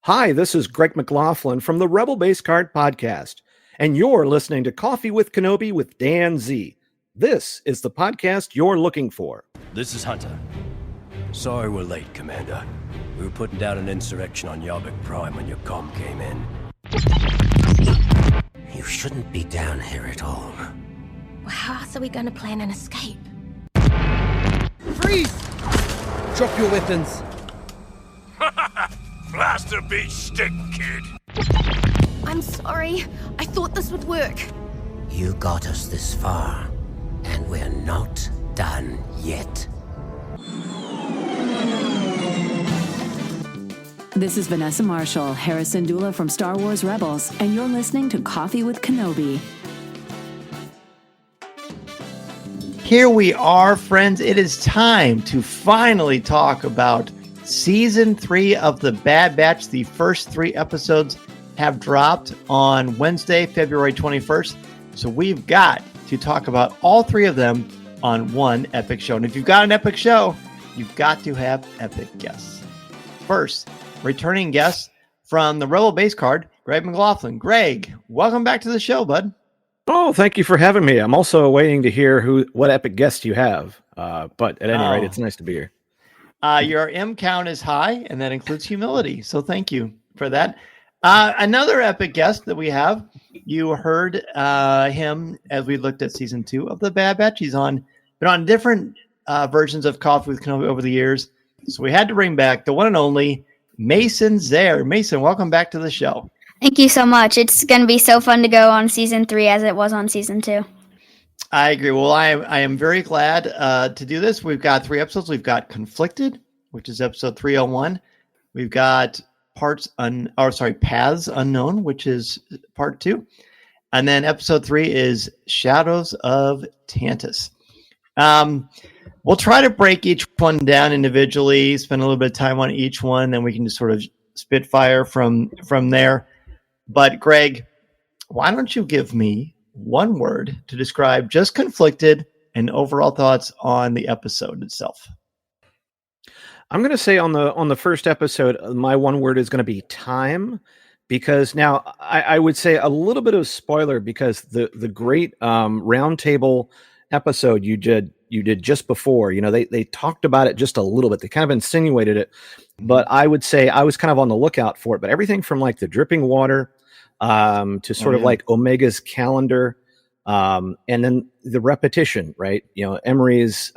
Hi, this is Greg McGlaughlin from the Rebel Base Card Podcast, and you're listening to Coffee with Kenobi with Dan Z. This is the podcast you're looking for. This is Hunter. Sorry we're late, Commander. We were putting down an insurrection on Yavik Prime when your comm came in. You shouldn't be down here at all. Well, how else are we going to plan an escape? Freeze! Drop your weapons. Blaster beat stick, kid. I'm sorry. I thought this would work. You got us this far, and we're not done yet. This is Vanessa Marshall, Harrison Dula from Star Wars Rebels, and you're listening to Coffee with Kenobi. Here we are, friends. It is time to finally talk about Season 3 of The Bad Batch. The first 3 episodes have dropped on Wednesday, February 21st. So we've got to talk about all 3 of them on one epic show. And if you've got an epic show, you've got to have epic guests. First, returning guest from the Rebel Base Card, Greg McGlaughlin. Greg, welcome back to the show, bud. Oh, thank you for having me. I'm also waiting to hear what epic guest you have. But at any rate, it's nice to be here. Your M count is high, and that includes humility. So thank you for that. Another epic guest that we have, you heard him as we looked at Season 2 of The Bad Batch. He's been on different versions of Coffee with Kenobi over the years. So we had to bring back the one and only Mason Zehr. Mason, welcome back to the show. Thank you so much. It's going to be so fun to go on Season 3 as it was on Season 2. I agree. Well, I am very glad to do this. We've got 3 episodes. We've got Conflicted, which is episode 301. We've got Paths Unknown, which is part 2. And then episode 3 is Shadows of Tantiss. We'll try to break each one down individually, spend a little bit of time on each one, then we can just sort of spitfire from there. But Greg, why don't you give me one word to describe just Conflicted and overall thoughts on the episode itself? I'm going to say on the first episode, my one word is going to be time, because now I would say a little bit of spoiler, because the great roundtable episode you did just before, they talked about it just a little bit. They kind of insinuated it, but I would say I was kind of on the lookout for it. But everything from like the dripping water to sort of like Omega's calendar, and then the repetition, right? Emery's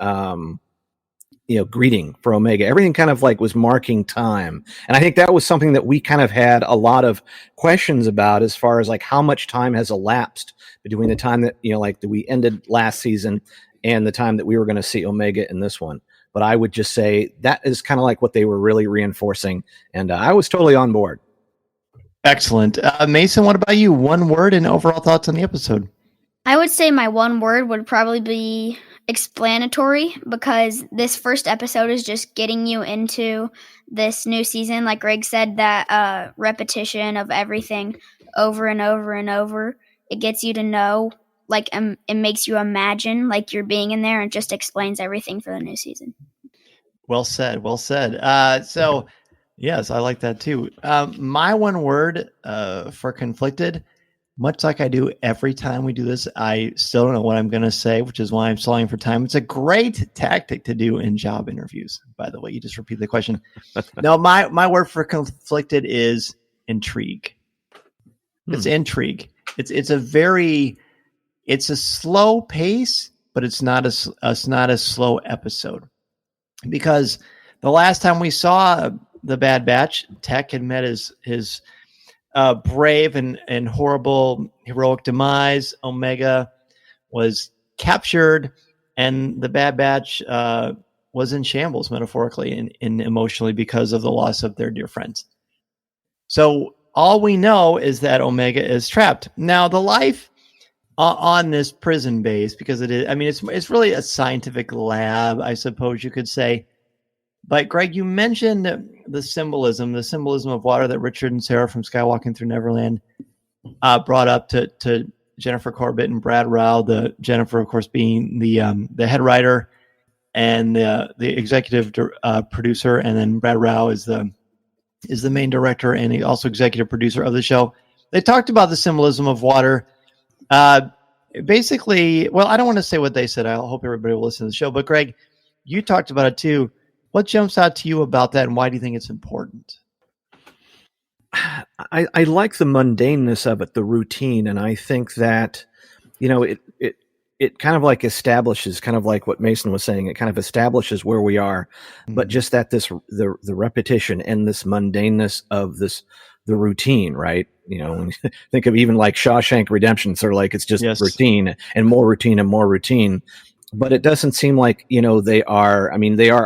greeting for Omega. Everything kind of like was marking time. And I think that was something that we kind of had a lot of questions about, as far as like how much time has elapsed between the time that, that we ended last season and the time that we were going to see Omega in this one. But I would just say that is kind of like what they were really reinforcing. And I was totally on board. Excellent. Mason, what about you? One word and overall thoughts on the episode? I would say my one word would probably be explanatory, because this first episode is just getting you into this new season. Like Greg said, that repetition of everything over and over and over, it gets you to know, like it makes you imagine like you're being in there, and just explains everything for the new season. Well said. Well said. So yes, I like that too. My one word for Conflicted, much like I do every time we do this, I still don't know what I'm going to say, which is why I'm stalling for time. It's a great tactic to do in job interviews, by the way. You just repeat the question. No, my word for Conflicted is intrigue. It's intrigue. It's a slow pace, but it's not a slow episode. Because the last time we saw the Bad Batch, Tech had met his brave and horrible heroic demise. Omega was captured, and the Bad Batch was in shambles, metaphorically and emotionally, because of the loss of their dear friends. So all we know is that Omega is trapped. Now, the life on this prison base, because it's really a scientific lab, I suppose you could say. But Greg, you mentioned the symbolism of water that Richard and Sarah from Skywalking Through Neverland brought up to Jennifer Corbett and Brad Rao. The Jennifer, of course, being the head writer and the executive producer, and then Brad Rao is the is the main director and also executive producer of the show. They talked about the symbolism of water. Basically, well, I don't want to say what they said. I hope everybody will listen to the show. But Greg, you talked about it too. What jumps out to you about that, and why do you think it's important? I like the mundaneness of it, the routine, and I think that, it kind of like establishes, kind of like what Mason was saying, it kind of establishes where we are, but just that the repetition and this mundaneness of the routine, right? When you think of even like Shawshank Redemption, sort of like it's just routine and more routine and more routine. But it doesn't seem like, they are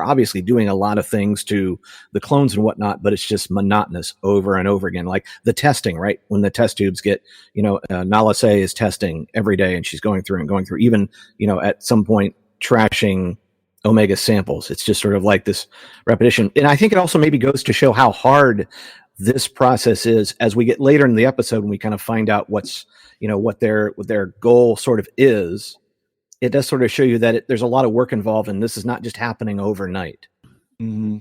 obviously doing a lot of things to the clones and whatnot, but it's just monotonous over and over again. Like the testing, right? When the test tubes get, Nala Se is testing every day and she's going through, even, at some point trashing Omega samples. It's just sort of like this repetition. And I think it also maybe goes to show how hard this process is as we get later in the episode, when we kind of find out what's, what their goal sort of is. It does sort of show you that there's a lot of work involved, and this is not just happening overnight. Mm-hmm.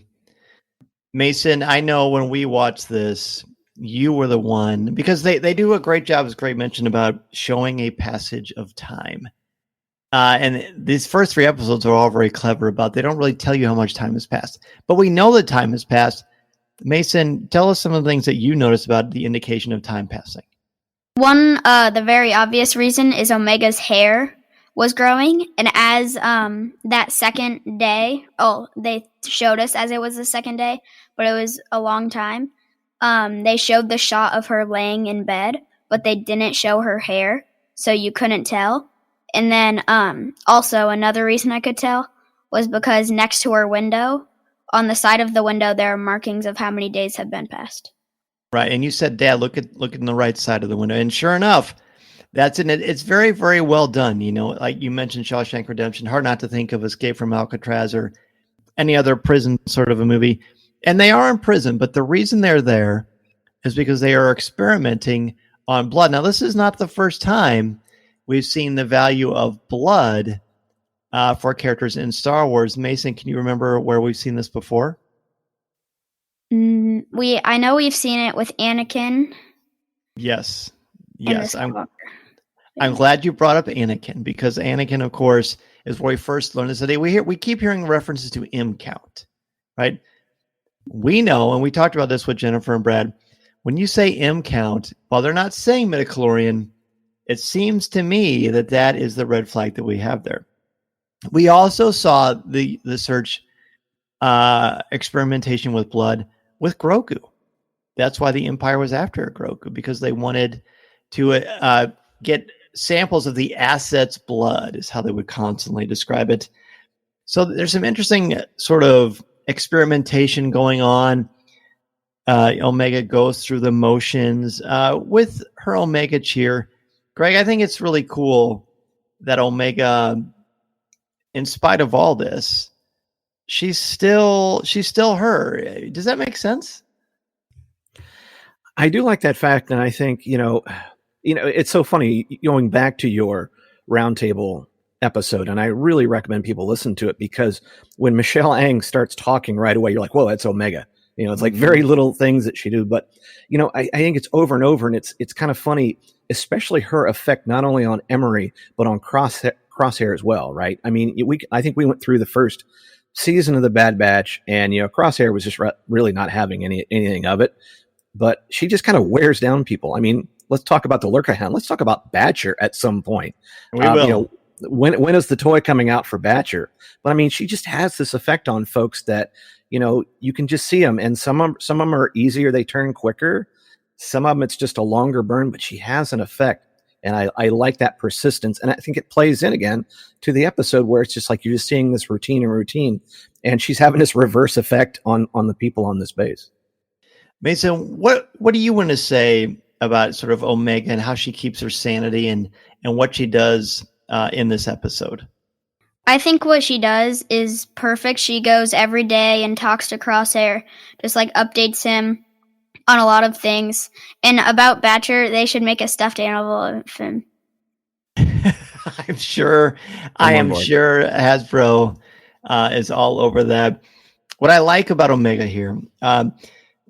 Mason, I know when we watched this, you were the one, because they do a great job, as Greg mentioned, about showing a passage of time. And these first 3 episodes are all very clever about, they don't really tell you how much time has passed, but we know that time has passed. Mason, tell us some of the things that you noticed about the indication of time passing. One, the very obvious reason is Omega's hair was growing, and as that second day, they showed us as it was the second day, but it was a long time. They showed the shot of her laying in bed, but they didn't show her hair, so you couldn't tell. And then also another reason I could tell was because next to her window, on the side of the window, there are markings of how many days have been passed. Right, and you said, Dad, look at the right side of the window, and sure enough, that's in it. It's very, very well done. Like you mentioned, Shawshank Redemption. Hard not to think of Escape from Alcatraz or any other prison sort of a movie. And they are in prison, but the reason they're there is because they are experimenting on blood. Now, this is not the first time we've seen the value of blood for characters in Star Wars. Mason, can you remember where we've seen this before? I know we've seen it with Anakin. Yes. I'm glad you brought up Anakin, because Anakin, of course, is where we first learned this today. We keep hearing references to M count, right? We know, and we talked about this with Jennifer and Brad, when you say M count, while they're not saying midichlorian, it seems to me that is the red flag that we have there. We also saw the search experimentation with blood with Grogu. That's why the Empire was after Grogu, because they wanted to get samples of the asset's blood, is how they would constantly describe it. So there's some interesting sort of experimentation going on. Omega goes through the motions with her Omega cheer. Greg, I think it's really cool that Omega, in spite of all this, she's still her. Does that make sense? I do like that fact, and I think, it's so funny going back to your roundtable episode, and I really recommend people listen to it, because when Michelle Ang starts talking right away, you're like, whoa, that's Omega. It's like very little things that she do, but I think it's over and over, and it's kind of funny, especially her effect not only on Emery but on Crosshair as well, right? I mean, I think we went through the first season of the Bad Batch, and Crosshair was just really not having anything of it, but she just kind of wears down people. I mean, let's talk about the Lurker Hound. Let's talk about Batcher at some point. We will. When is the toy coming out for Batcher? But I mean, she just has this effect on folks that you can just see them, and some of them are easier; they turn quicker. Some of them it's just a longer burn, but she has an effect, and I like that persistence. And I think it plays in again to the episode where it's just like you're just seeing this routine, and she's having this reverse effect on the people on this base. Mason, what do you want to say about sort of Omega and how she keeps her sanity and what she does in this episode? I think what she does is perfect. She goes every day and talks to Crosshair, just like updates him on a lot of things. And about Batcher, they should make a stuffed animal of him. I'm sure Hasbro is all over that. What I like about Omega here,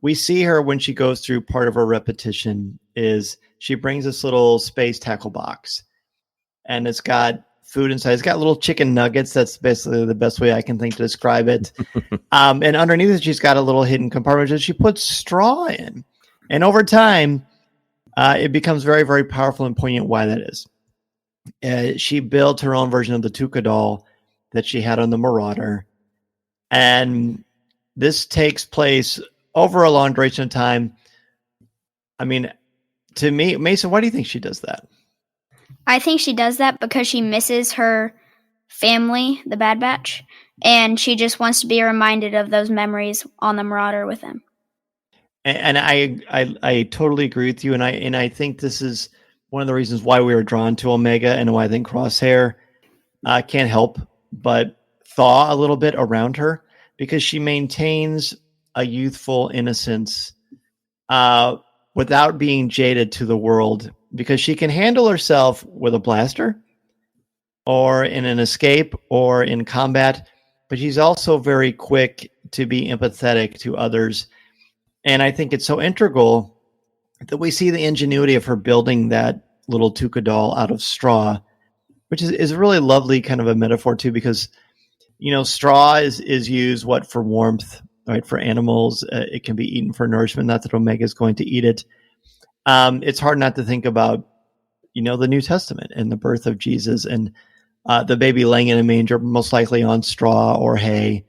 we see her when she goes through part of her repetition is she brings this little space tackle box, and it's got food inside. It's got little chicken nuggets. That's basically the best way I can think to describe it. And underneath it, she's got a little hidden compartment that she puts straw in. And over time, it becomes very, very powerful and poignant why that is. She built her own version of the Tuca doll that she had on the Marauder. And this takes place over a long duration of time. I mean, to me, Mason, why do you think she does that? I think she does that because she misses her family, the Bad Batch, and she just wants to be reminded of those memories on the Marauder with them. And I totally agree with you, and I think this is one of the reasons why we were drawn to Omega, and why I think Crosshair can't help but thaw a little bit around her, because she maintains a youthful innocence without being jaded to the world, because she can handle herself with a blaster or in an escape or in combat, but she's also very quick to be empathetic to others. And I think it's so integral that we see the ingenuity of her building that little Tuca doll out of straw, which is a really lovely kind of a metaphor too, because, you know, straw is used for warmth, right? For animals, it can be eaten for nourishment. Not that Omega is going to eat it. It's hard not to think about, you know, the New Testament and the birth of Jesus, and the baby laying in a manger, most likely on straw or hay.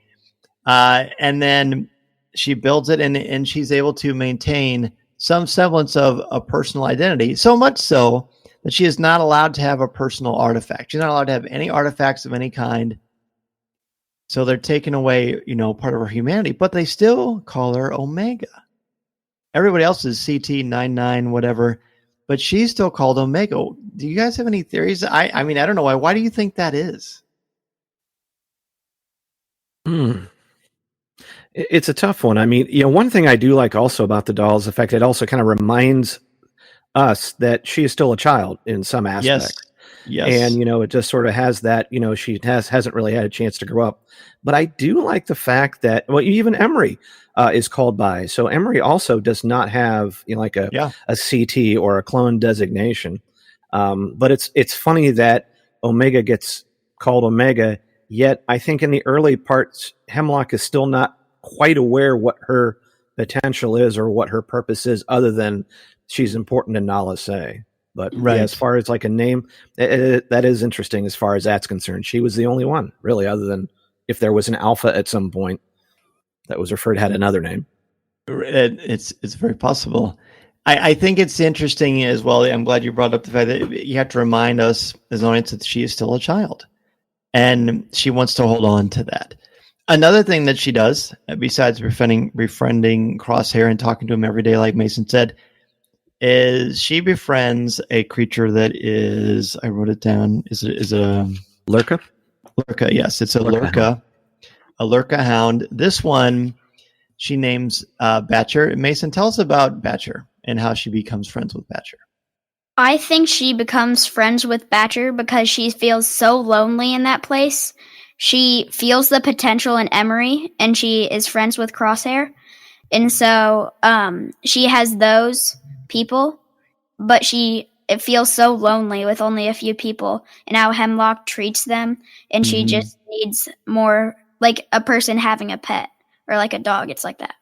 And then she builds it, and she's able to maintain some semblance of a personal identity, so much so that she is not allowed to have a personal artifact. She's not allowed to have any artifacts of any kind. So they're taking away, you know, part of her humanity, but they still call her Omega. Everybody else is CT99, whatever, but she's still called Omega. Do you guys have any theories? I mean, I don't know why. Why do you think that is? It's a tough one. I mean, you know, one thing I do like also about the doll is the fact that it also kind of reminds us that she is still a child in some aspects. Yes. And, you know, it just sort of has that, you know, she hasn't really had a chance to grow up. But I do like the fact that, well, even Emery is called by. So Emery also does not have, you know, like a CT or a clone designation. But it's funny that Omega gets called Omega, yet I think in the early parts, Hemlock is still not quite aware what her potential is or what her purpose is, other than she's important to Nala Se. But right. Yeah, as far as like a name, that is interesting as far as that's concerned. She was the only one, really, other than if there was an Alpha at some point that was referred, had another name. It's very possible. I think it's interesting as well. I'm glad you brought up the fact that you have to remind us as an audience that she is still a child, and she wants to hold on to that. Another thing that she does, besides befriending Crosshair and talking to him every day, like Mason said, is she befriends a creature that is, I wrote it down, is it a Lurka? Lurka, yes, it's a Lurka. A Lurka hound. This one she names Batcher. Mason, tell us about Batcher and how she becomes friends with Batcher. I think she becomes friends with Batcher because she feels so lonely in that place. She feels the potential in Emery, and she is friends with Crosshair. And so she has those people, but it feels so lonely with only a few people, and how Hemlock treats them, and she just needs more, like a person having a pet or like a dog. It's like that.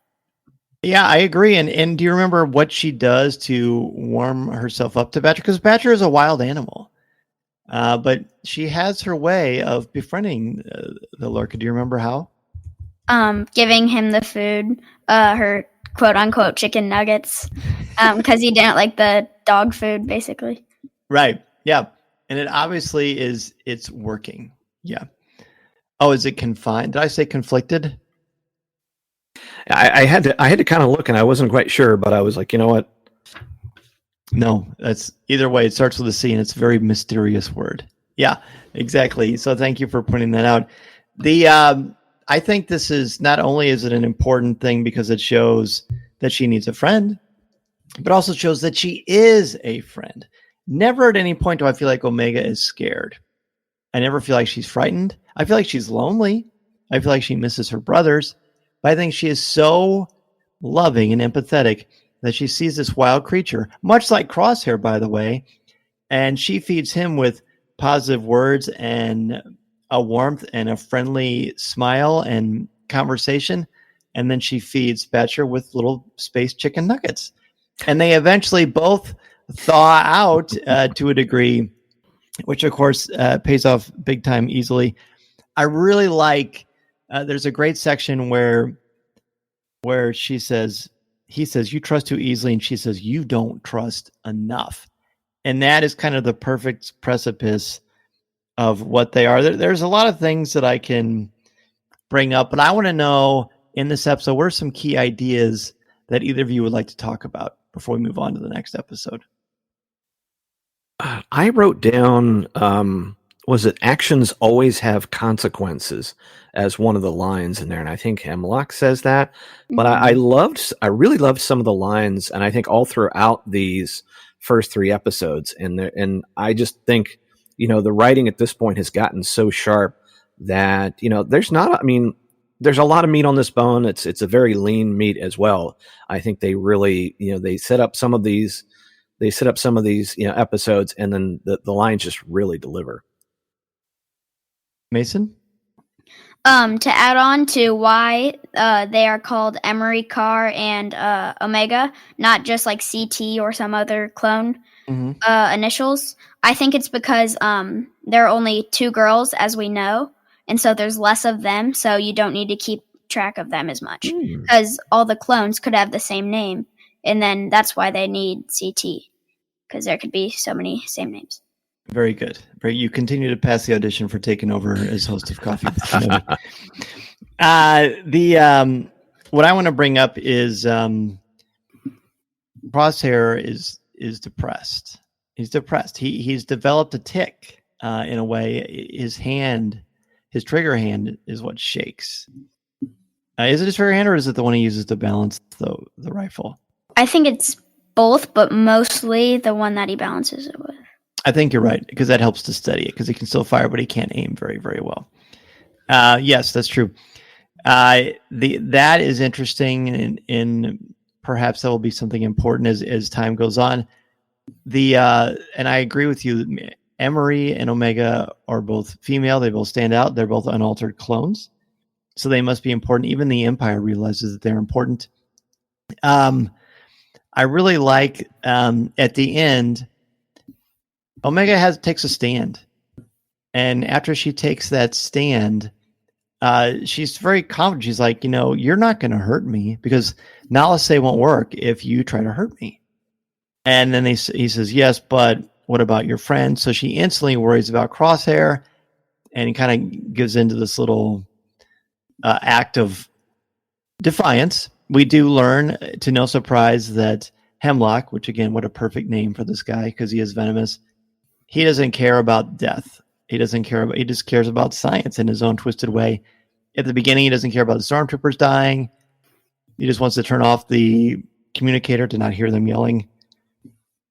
Yeah, I agree. And do you remember what she does to warm herself up to Batcher? Because Batcher is a wild animal, but she has her way of befriending the Lurka. Do you remember how? Giving him the food, her quote unquote chicken nuggets, because he didn't like the dog food, basically. Right. Yeah. And it obviously it's working. Yeah. Oh, is it confined? Did I say conflicted? I had to kind of look, and I wasn't quite sure, but I was like, you know what? No, that's either way. It starts with a C, and it's a very mysterious word. Yeah, exactly. So thank you for pointing that out. I think this is, not only is it an important thing because it shows that she needs a friend, but also shows that she is a friend. Never at any point do I feel like Omega is scared. I never feel like she's frightened. I feel like she's lonely. I feel like she misses her brothers. But I think she is so loving and empathetic that she sees this wild creature, much like Crosshair, by the way, and she feeds him with positive words and a warmth and a friendly smile and conversation. And then she feeds Batcher with little space chicken nuggets. And they eventually both thaw out to a degree, which of course pays off big time easily. I really like, there's a great section where he says, you trust too easily. And she says, you don't trust enough. And that is kind of the perfect precipice of what they are. There's a lot of things that I can bring up, but I want to know in this episode, what are some key ideas that either of you would like to talk about before we move on to the next episode? I wrote down, was it actions always have consequences as one of the lines in there. And I think Hemlock says that, but I really loved some of the lines. And I think all throughout these first 3 episodes. And I just think, the writing at this point has gotten so sharp that, there's a lot of meat on this bone. It's a very lean meat as well. I think they really, they set up some of these episodes, and then the lines just really deliver. Mason? To add on to why they are called Emery, Carr, and Omega, not just like CT or some other clone initials, I think it's because there are only 2 girls, as we know, and so there's less of them, so you don't need to keep track of them as much, because all the clones could have the same name, and then that's why they need CT, because there could be so many same names. Very good. You continue to pass the audition for taking over as host of Coffee with Kenobi. What I want to bring up is Crosshair is depressed. He's depressed. He's developed a tic in a way. His trigger hand is what shakes. Is it his trigger hand, or is it the one he uses to balance the rifle? I think it's both, but mostly the one that he balances it with. I think you're right, because that helps to steady it, because he can still fire, but he can't aim very, very well. Yes, that's true. That is interesting, and perhaps that will be something important as time goes on. And I agree with you. Emery and Omega are both female. They both stand out. They're both unaltered clones, so they must be important. Even the Empire realizes that they're important. I really like at the end, Omega takes a stand, and after she takes that stand, she's very confident. She's like, you're not going to hurt me, because Nalase won't work if you try to hurt me. And then he says, yes, but what about your friend? So she instantly worries about Crosshair, and he kind of gives into this little act of defiance. We do learn, to no surprise, that Hemlock, which again, what a perfect name for this guy, because he is venomous, he doesn't care about death. He just cares about science in his own twisted way. At the beginning, he doesn't care about the stormtroopers dying. He just wants to turn off the communicator to not hear them yelling.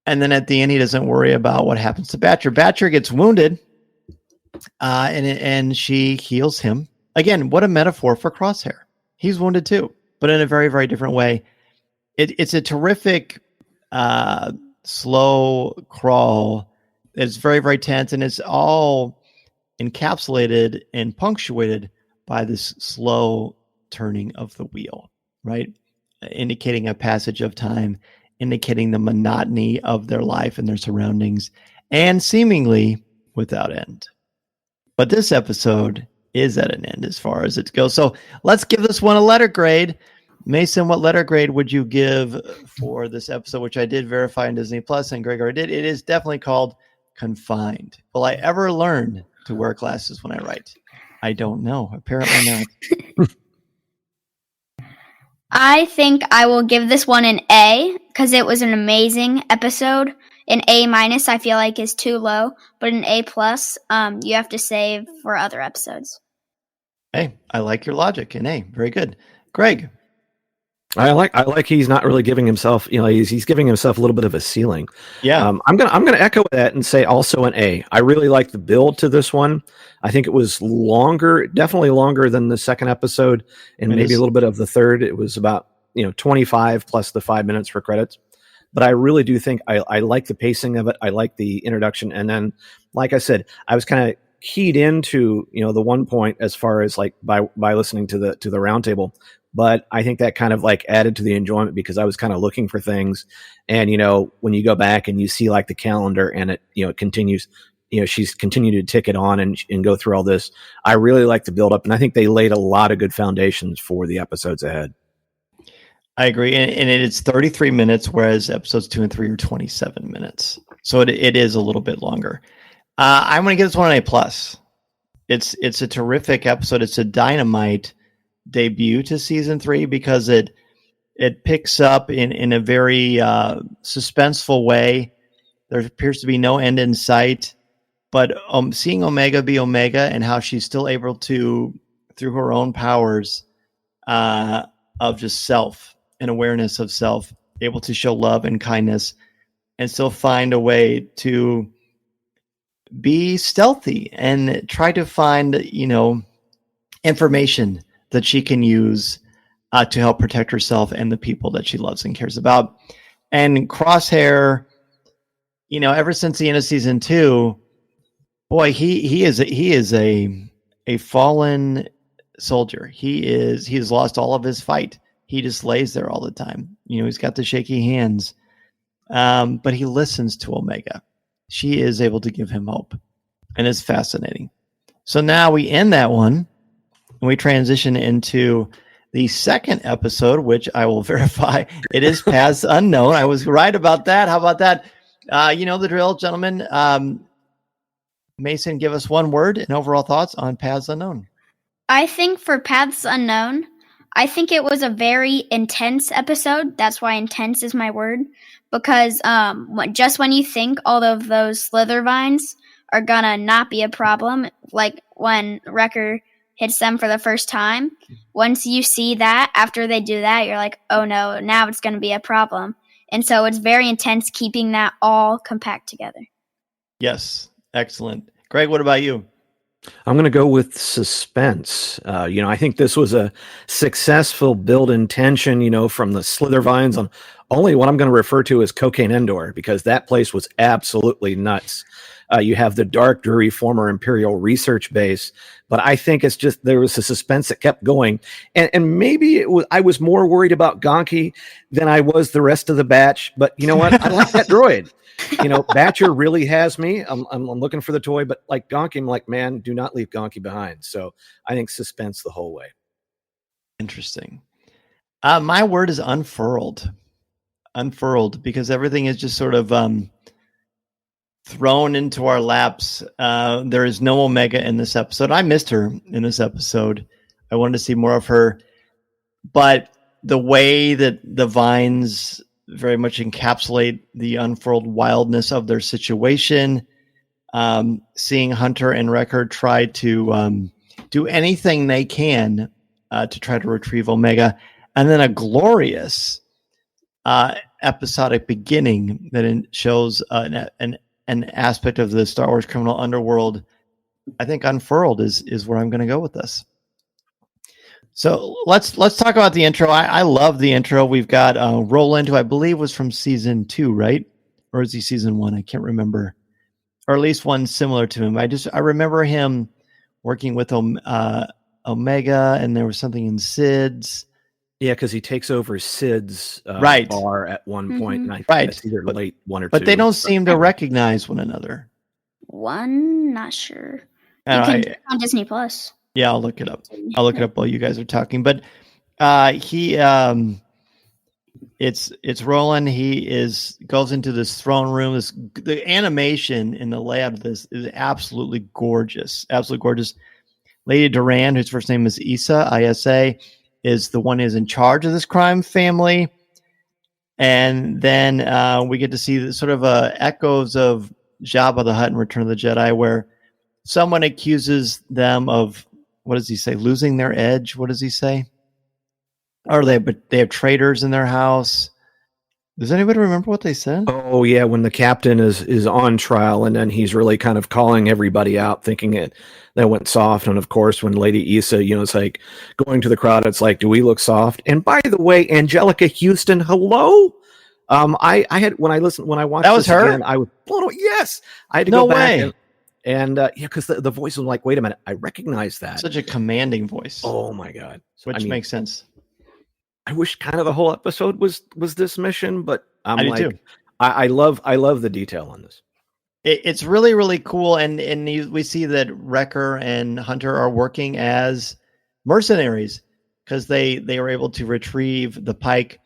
And then at the end, he doesn't worry about what happens to Batcher. Batcher gets wounded, and she heals him. Again, what a metaphor for Crosshair. He's wounded too, but in a very, very different way. It's a terrific slow crawl. It's very, very tense, and it's all encapsulated and punctuated by this slow turning of the wheel, right? Indicating a passage of time, indicating the monotony of their life and their surroundings, and seemingly without end. But this episode is at an end as far as it goes. So let's give this one a letter grade. Mason, what letter grade would you give for this episode, which I did verify in Disney Plus, and Gregor did? It is definitely called Confined. Will I ever learn to wear glasses when I write? I don't know. Apparently not. I think I will give this one an A, because it was an amazing episode. An A- I feel like is too low, but an A+, you have to save for other episodes. Hey, I like your logic. An A, very good. Greg. I like he's not really giving himself, he's giving himself a little bit of a ceiling. Yeah. I'm gonna echo that and say also an A. I really like the build to this one. I think it was longer, definitely longer than the second episode, and maybe a little bit of the third. It was about 25 plus the 5 minutes for credits. But I really do think I like the pacing of it. I like the introduction. And then, like I said, I was kind of keyed into, the one point as far as like by listening to the roundtable. But I think that kind of like added to the enjoyment because I was kind of looking for things. And, when you go back and you see like the calendar and it continues, she's continued to tick it on and go through all this. I really like the build up. And I think they laid a lot of good foundations for the episodes ahead. I agree. And it is 33 minutes, whereas episodes 2 and 3 are 27 minutes. So it is a little bit longer. I'm going to give this one an A+. It's a terrific episode. It's a dynamite debut to season 3 because it picks up in a very suspenseful way. There appears to be no end in sight, but seeing Omega be Omega and how she's still able to, through her own powers of just self and awareness of self, able to show love and kindness and still find a way to be stealthy and try to find, information that she can use to help protect herself and the people that she loves and cares about. And Crosshair, ever since the end of season 2, boy, he is a fallen soldier. He has lost all of his fight. He just lays there all the time. He's got the shaky hands, but he listens to Omega. She is able to give him hope, and it's fascinating. So now we end that one, and we transition into the second episode, which I will verify. It is Paths Unknown. I was right about that. How about that? The drill, gentlemen. Mason, give us one word and overall thoughts on Paths Unknown. I think for Paths Unknown, I think it was a very intense episode. That's why intense is my word. Because just when you think all of those slither vines are gonna not be a problem, like when Wrecker hits them for the first time, once you see that, after they do that, you're like, oh no, now it's gonna be a problem. And so it's very intense keeping that all compact together. Yes, excellent. Greg, what about you? I'm going to go with suspense. I think this was a successful build-in tension, from the slither vines on only what I'm going to refer to as Cocaine Endor, because that place was absolutely nuts. You have the dark, dreary former Imperial research base, but I think it's just there was a suspense that kept going. And maybe I was more worried about Gonki than I was the rest of the batch, but you know what? I like that droid. Batcher really has me. I'm looking for the toy, but like Gonki, I'm like, man, do not leave Gonki behind. So I think suspense the whole way. Interesting. My word is unfurled. Unfurled, because everything is just sort of thrown into our laps. There is no Omega in this episode. I missed her in this episode. I wanted to see more of her, but the way that the vines very much encapsulate the unfurled wildness of their situation. Seeing Hunter and Wrecker try to do anything they can to try to retrieve Omega, and then a glorious episodic beginning that shows an aspect of the Star Wars criminal underworld. I think unfurled is where I'm going to go with this. So let's talk about the intro. I love the intro. We've got Roland, who I believe was from season 2, right? Or is he season 1? I can't remember. Or at least one similar to him. I remember him working with Omega, and there was something in Sid's. Yeah, because he takes over Sid's bar at one point, and I think it's either late 1 or 2. But they don't seem to recognize one another. One, not sure. You can check on Disney Plus. Yeah, I'll look it up. I'll look it up while you guys are talking. But it's Roland. He goes into this throne room. The animation and the layout of this is absolutely gorgeous. Absolutely gorgeous. Lady Duran, whose first name is Isa, is the one who's in charge of this crime family. And then we get to see sort of echoes of Jabba the Hutt in Return of the Jedi, where someone accuses them of, what does he say? Losing their edge. What does he say? But they have traitors in their house. Does anybody remember what they said? Oh yeah, when the captain is on trial and then he's really kind of calling everybody out, thinking that went soft. And of course, when Lady Issa, it's like going to the crowd, it's like, do we look soft? And by the way, Angelica Houston, hello. I had when I watched That was this her? again, I was blown away. Yes, I had to No go back way. and yeah, because the voice was like, wait a minute, I recognize that. Such a commanding voice. Oh my god, Which makes sense. I wish kind of the whole episode was this mission, but I do too. I love the detail on this. It's really, really cool. And we see that Wrecker and Hunter are working as mercenaries because they were able to retrieve the pike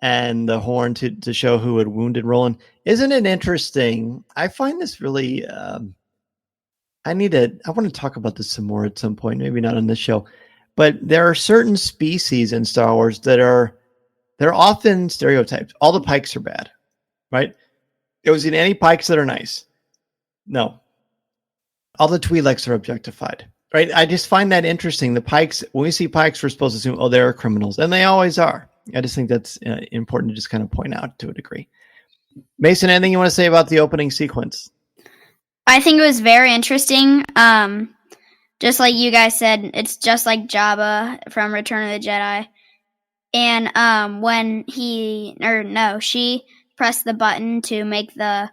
and the horn to show who had wounded Roland. Isn't it interesting? I find this really, I want to talk about this some more at some point, maybe not on this show, but there are certain species in Star Wars they're often stereotyped. All the pikes are bad, right? Have you seen any pikes that are nice? No. All the Twi'leks are objectified, right? I just find that interesting. The pikes, when we see pikes, we're supposed to assume, oh, they're criminals, and they always are. I just think that's important to just kind of point out to a degree. Mason, anything you want to say about the opening sequence? I think it was very interesting. Just like you guys said, it's just like Jabba from Return of the Jedi. And when she pressed the button to make the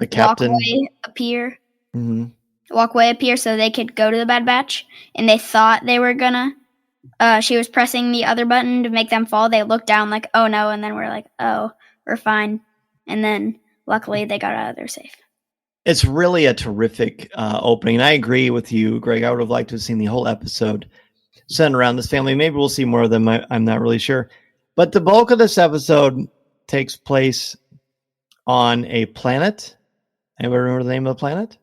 captain walkway appear. Mm-hmm. Walkway appear so they could go to the Bad Batch, and they thought they were gonna. She was pressing the other button to make them fall. They looked down like, oh no, and then we're like, oh, we're fine. And then luckily they got out of there safe. It's really a terrific opening. And I agree with you, Greg. I would have liked to have seen the whole episode centered around this family. Maybe we'll see more of them. I'm not really sure. But the bulk of this episode takes place on a planet. Anybody remember the name of the planet?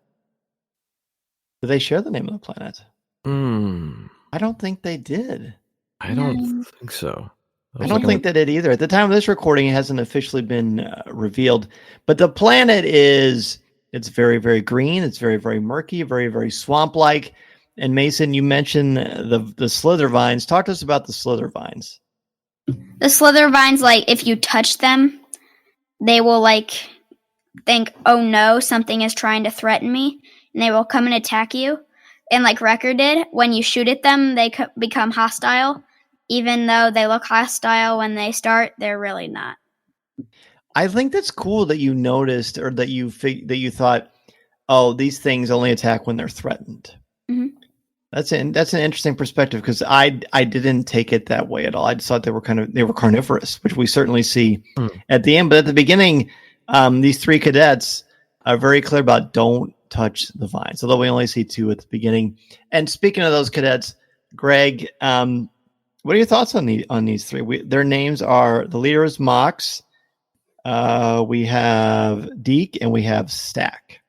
Do they share the name of the planet? I don't think they did. I don't think so. I don't think they did either. At the time of this recording, it hasn't officially been revealed. But the planet it's very, very green. It's very, very murky, very, very swamp-like. And Mason, you mentioned the slither vines. Talk to us about the slither vines. The slither vines, if you touch them, they will think, oh no, something is trying to threaten me, and they will come and attack you. And like Wrecker did, when you shoot at them, they become hostile. Even though they look hostile when they start, they're really not. I think that's cool that you noticed, or that you thought, oh, these things only attack when they're threatened. Mm-hmm. That's an interesting perspective, because I didn't take it that way at all. I just thought they were carnivorous, which we certainly see at the end. But at the beginning, these three cadets are very clear about don't touch the vines, although we only see two at the beginning. And speaking of those cadets, Greg, what are your thoughts on these three? Their names are, the leader is Mox, we have Deke, and we have Stack.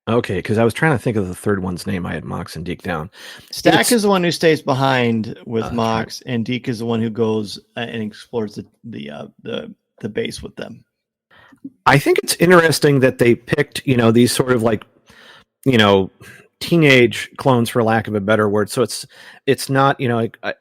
Okay, because I was trying to think of the third one's name. I had Mox and Deke down. Stack is the one who stays behind with Mox, and Deke is the one who goes and explores the base with them. I think it's interesting that they picked, these sort of teenage clones, for lack of a better word. So it's not,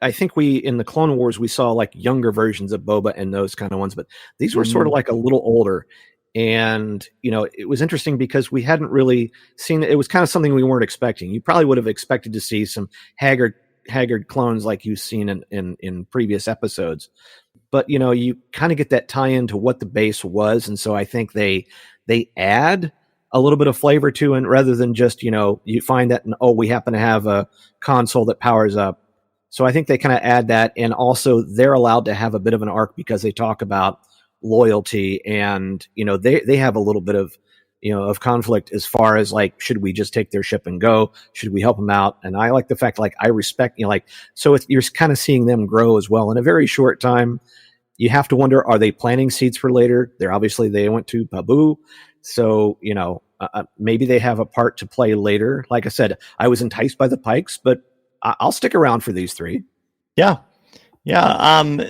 I think we, in the Clone Wars, we saw younger versions of Boba and those kind of ones, but these were sort of a little older. And, it was interesting because we hadn't really seen it. It was kind of something we weren't expecting. You probably would have expected to see some haggard clones like you've seen in previous episodes. But, you kind of get that tie into what the base was. And so I think they add a little bit of flavor to it, rather than just, you find that, we happen to have a console that powers up. So I think they kind of add that. And also they're allowed to have a bit of an arc because they talk about loyalty, and they have a little bit of of conflict as far as should we just take their ship and go, should we help them out? And I like the fact I respect so you're kind of seeing them grow as well in a very short time. You have to wonder, are they planting seeds for later? They went to Babu, so maybe they have a part to play later. Like I said, I was enticed by the Pikes, but I'll stick around for these three. Yeah.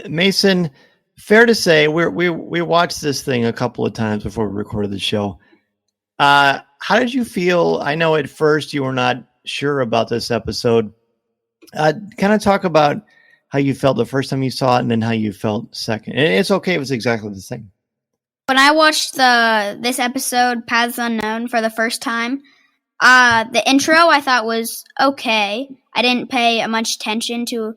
Mason, fair to say, we watched this thing a couple of times before we recorded the show. How did you feel? I know at first you were not sure about this episode. Kind of talk about how you felt the first time you saw it and then how you felt second. And it's okay if it's exactly the same. When I watched this episode, Paths Unknown, for the first time, the intro I thought was okay. I didn't pay much attention to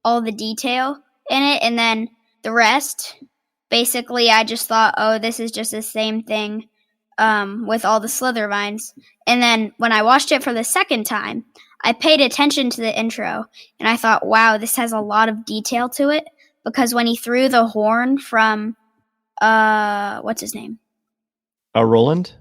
all the detail in it, and then the rest, basically, I just thought, oh, this is just the same thing with all the slither vines. And then when I watched it for the second time, I paid attention to the intro, and I thought, wow, this has a lot of detail to it, because when he threw the horn from, what's his name? Roland?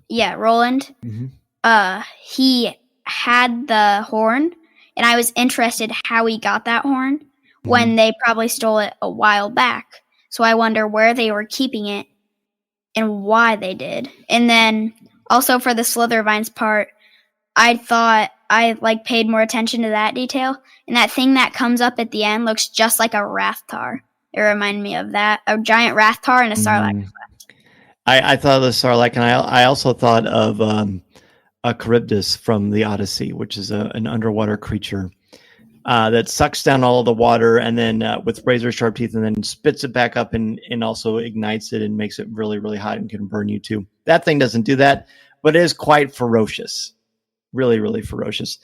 Yeah, Roland. Mm-hmm. He had the horn, and I was interested how he got that horn when they probably stole it a while back. So I wonder where they were keeping it and why they did. And then also for the Slithervines part, I thought I paid more attention to that detail. And that thing that comes up at the end looks just like a Rathtar. It reminded me of that. A giant Rathtar and a Sarlacc. I thought of the Sarlacc, and I also thought of a Charybdis from the Odyssey, which is an underwater creature that sucks down all of the water and then with razor sharp teeth, and then spits it back up and also ignites it and makes it really, really hot and can burn you too. That thing doesn't do that, but it is quite ferocious. Really, really ferocious.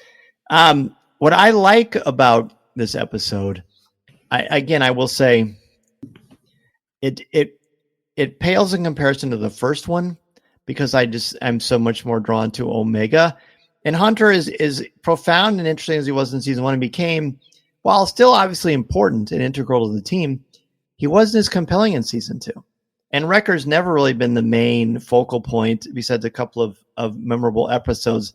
What I like about this episode, I will say, it pales in comparison to the first one, because I'm so much more drawn to Omega. And Hunter is profound and interesting as he was in season 1 and became, while still obviously important and integral to the team, he wasn't as compelling in season 2. And Wrecker's never really been the main focal point, besides a couple of memorable episodes.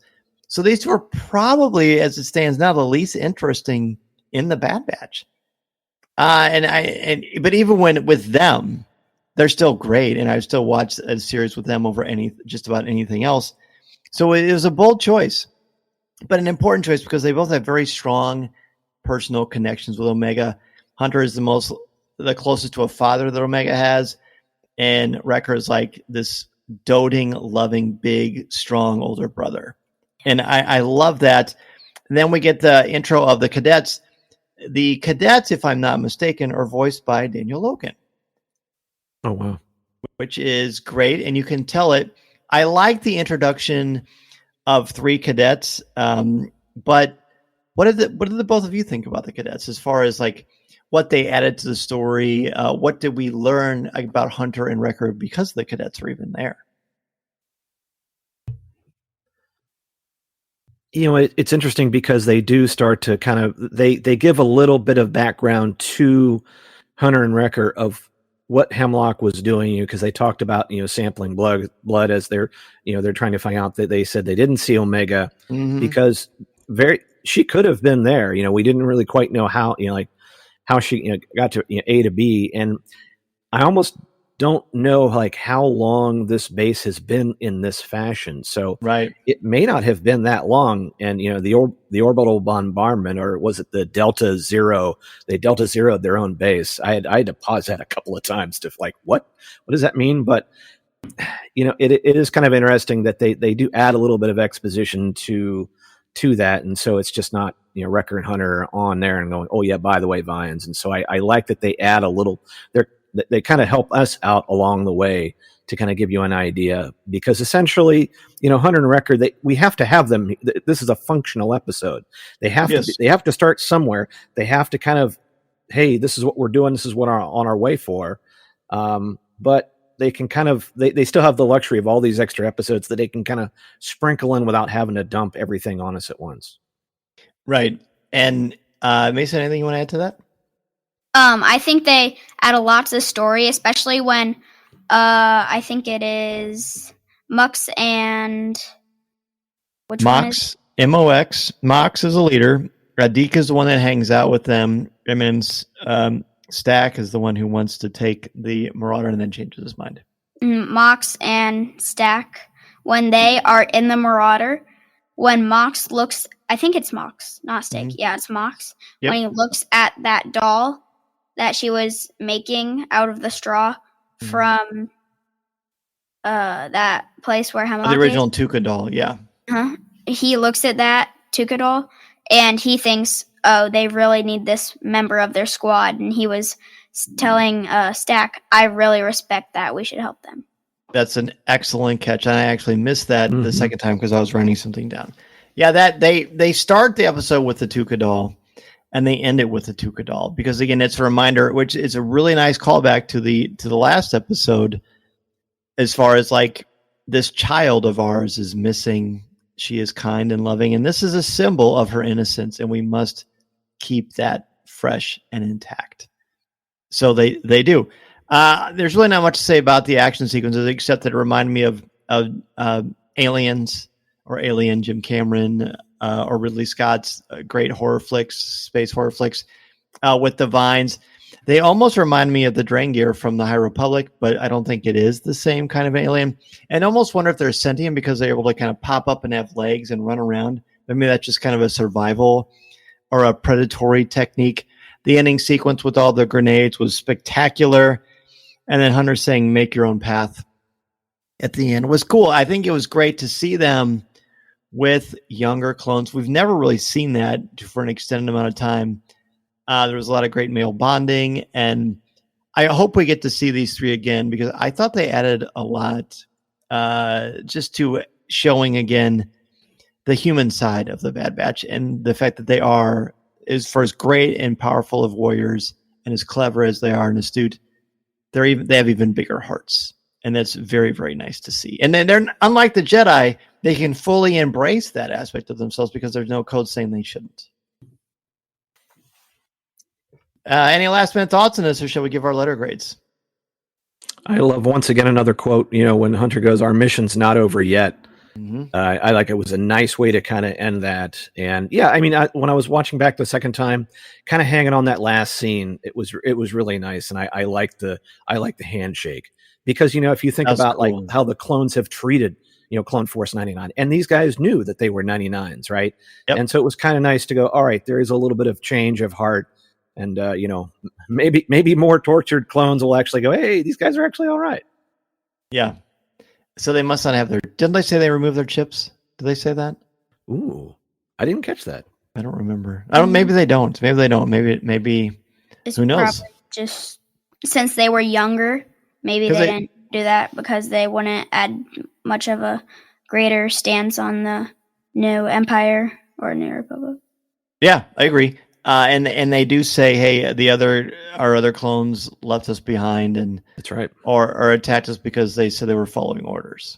So these two are probably, as it stands now, the least interesting in the Bad Batch. But even with them, they're still great, and I've still watched a series with them over just about anything else. So it was a bold choice, but an important choice, because they both have very strong personal connections with Omega. Hunter is the closest to a father that Omega has, and Wrecker is like this doting, loving, big, strong older brother. And I love that. And then we get the intro of the cadets. The cadets, if I'm not mistaken, are voiced by Daniel Logan. Oh, wow. Which is great, and you can tell it. I like the introduction of 3 cadets, but what did the both of you think about the cadets, as far as what they added to the story? What did we learn about Hunter and Wrecker because the cadets are even there? It's interesting because they do start to kind of they give a little bit of background to Hunter and Wrecker of what Hemlock was doing, because they talked about sampling blood as they're trying to find out. That they said they didn't see Omega because she could have been there. We didn't really quite know how how she got to A to B, and I almost don't know how long this base has been in this fashion. So right, it may not have been that long. And the orbital bombardment, or was it the Delta Zero? They Delta Zeroed their own base. I had to pause that a couple of times to what does that mean? But it is kind of interesting that they do add a little bit of exposition to that, and so it's just not Wrecker and Hunter on there and going, oh yeah, by the way, Vines. And so I like that they add a little. They kind of help us out along the way to kind of give you an idea, because essentially, Hunter and Wrecker, we have to have them. This is a functional episode. They have to start somewhere. They have to kind of, hey, this is what we're doing. This is what on our way for. But they can kind of, they still have the luxury of all these extra episodes that they can kind of sprinkle in without having to dump everything on us at once. Right. And Mason, anything you want to add to that? I think they add a lot to the story, especially when I think it is Mux and which Mox, one is? MOX. Mox is a leader. Radika is the one that hangs out with them. And then Stack is the one who wants to take the Marauder and then changes his mind. Mox and Stack, when they are in the Marauder, when Mox looks, I think it's Mox, not Stack. Yeah, it's Mox. Yep. When he looks at that doll that she was making out of the straw from that place where Hemlock the original Tuca doll, yeah. He looks at that Tuca doll and he thinks, oh, they really need this member of their squad. And he was telling Stack, I really respect that. We should help them. That's an excellent catch. I actually missed that the second time because I was writing something down. Yeah, that they start the episode with the Tuca doll and they end it with the Tuca doll because again, it's a reminder, which is a really nice callback to the last episode, as far as like this child of ours is missing. She is kind and loving, and this is a symbol of her innocence, and we must keep that fresh and intact. So they do. There's really not much to say about the action sequences except that it reminded me of Aliens or Alien, Jim Cameron, or Ridley Scott's great horror flicks, space horror flicks, with the vines. They almost remind me of the Drangir from the High Republic, but I don't think it is the same kind of alien. And I almost wonder if they're sentient because they're able to kind of pop up and have legs and run around. Maybe that's just kind of a survival or a predatory technique. The ending sequence with all the grenades was spectacular. And then Hunter saying, make your own path at the end was cool. I think it was great to see them with younger clones. We've never really seen that for an extended amount of time. There was a lot of great male bonding, and I hope we get to see these three again because I thought they added a lot just to showing again the human side of the Bad Batch and the fact that they are, as great and powerful of warriors and as clever as they are and astute, they have even bigger hearts, and that's very, very nice to see. And then they're unlike the Jedi; they can fully embrace that aspect of themselves because there's no code saying they shouldn't. Any last minute thoughts on this, or shall we give our letter grades? I love once again another quote. When Hunter goes, "Our mission's not over yet." I like it was a nice way to kind of end that. And yeah, I mean, when I was watching back the second time, kind of hanging on that last scene, it was really nice, and I like the handshake because if you think about cool. Like how the clones have treated Clone Force 99, and these guys knew that they were 99s, right? Yep. And so it was kind of nice to go, all right, there is a little bit of change of heart. And, maybe more tortured clones will actually go, hey, these guys are actually all right. Yeah. So they must not have didn't they say they removed their chips? Did they say that? Ooh, I didn't catch that. I don't remember. Maybe they don't. Maybe it's who knows? Just since they were younger, maybe they didn't do that because they wouldn't add much of a greater stance on the new Empire or New Republic. Yeah, I agree. And they do say, hey, our other clones left us behind, and that's right, or attacked us because they said they were following orders.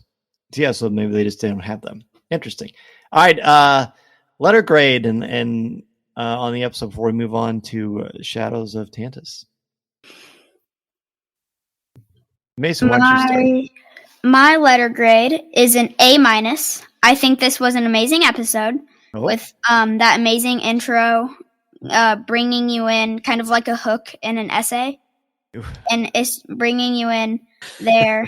Yeah, so maybe they just didn't have them. Interesting. All right, letter grade and on the episode before we move on to Shadows of Tantiss. Mason, why don't you start? My letter grade is an A-. I think this was an amazing episode with that amazing intro. Bringing you in kind of like a hook in an essay. And it's bringing you in there.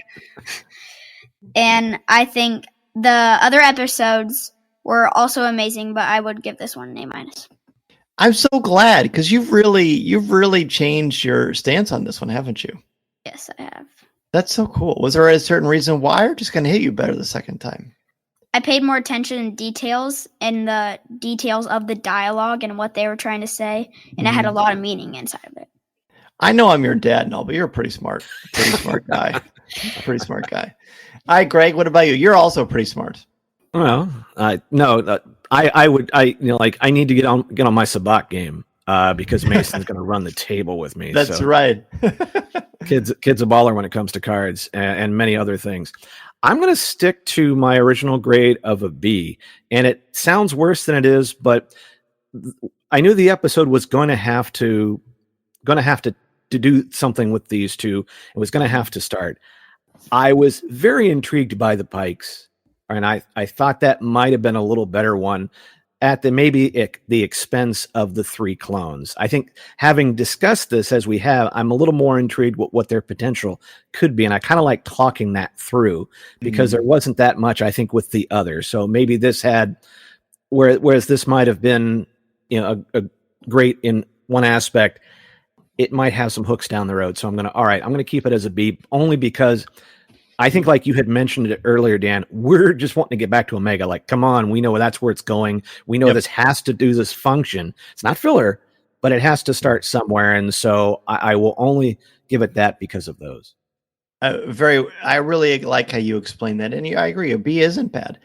And I think the other episodes were also amazing, but I would give this one an A-. I'm so glad because you've really changed your stance on this one, haven't you? Yes, I have. That's so cool. Was there a certain reason why, or just going to hit you better the second time? I paid more attention in details and the details of the dialogue and what they were trying to say, and it had a lot of meaning inside of it. I know I'm your dad and all, but you're a pretty smart guy. Pretty smart guy. All right, Greg, what about you? You're also pretty smart. Well, no, I need to get on my sabacc game because Mason's going to run the table with me. That's right. Kid's a baller when it comes to cards and many other things. I'm going to stick to my original grade of a B, and it sounds worse than it is, but I knew the episode was going to have to do something with these two. It was going to have to start. I was very intrigued by the Pikes, and I thought that might have been a little better one at the expense of the three clones. I think having discussed this as we have, I'm a little more intrigued with what their potential could be. And I kind of like talking that through because there wasn't that much, I think, with the others. So maybe this had, whereas this might have been, a great in one aspect, it might have some hooks down the road. So I'm going to keep it as a B only because I think, like you had mentioned it earlier, Dan, we're just wanting to get back to Omega. Like, come on, we know that's where it's going. We know this has to do this function. It's not filler, but it has to start somewhere. And so I will only give it that because of those. I really like how you explained that. And I agree. A B isn't bad.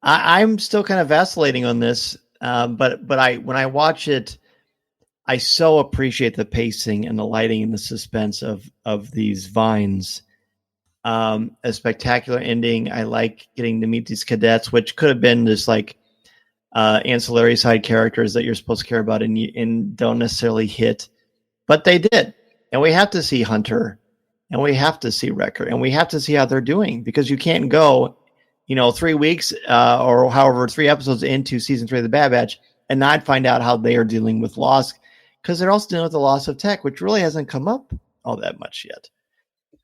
I'm still kind of vacillating on this. But when I watch it, I so appreciate the pacing and the lighting and the suspense of these vines. A spectacular ending. I like getting to meet these cadets, which could have been just like ancillary side characters that you're supposed to care about and don't necessarily hit, but they did. And we have to see Hunter, and we have to see Wrecker, and we have to see how they're doing, because you can't go, 3 weeks or however 3 episodes into season 3 of the Bad Batch and not find out how they are dealing with loss, because they're also dealing with the loss of tech, which really hasn't come up all that much yet.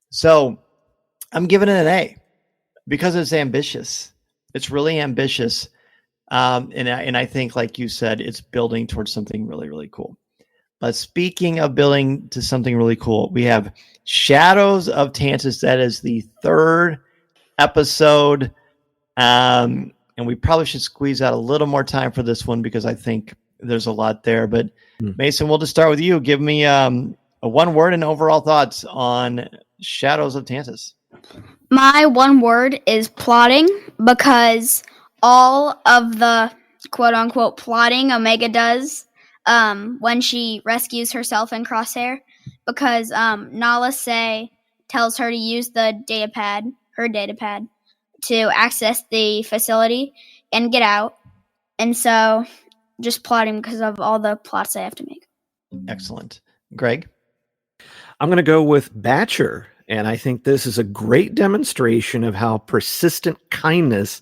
So I'm giving it an A because it's ambitious. It's really ambitious. And I think, like you said, it's building towards something really, really cool. But speaking of building to something really cool, we have Shadows of Tantiss. That is the 3rd episode. And we probably should squeeze out a little more time for this one because I think there's a lot there. But Mason, we'll just start with you. Give me a one word and overall thoughts on Shadows of Tantiss. My one word is plotting, because all of the quote-unquote plotting Omega does when she rescues herself in Crosshair, because Nala Se tells her to use her data pad, to access the facility and get out. And so just plotting because of all the plots I have to make. Excellent. Greg? I'm going to go with Batcher. And I think this is a great demonstration of how persistent kindness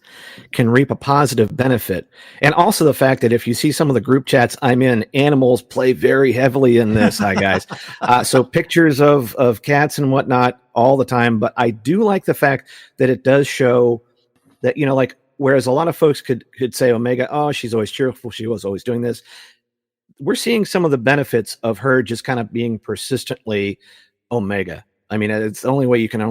can reap a positive benefit. And also the fact that if you see some of the group chats I'm in, animals play very heavily in this, hi guys. So pictures of cats and whatnot all the time. But I do like the fact that it does show that, like, whereas a lot of folks could say Omega, oh, she's always cheerful, she was always doing this. We're seeing some of the benefits of her just kind of being persistently Omega. I mean, it's the only way you can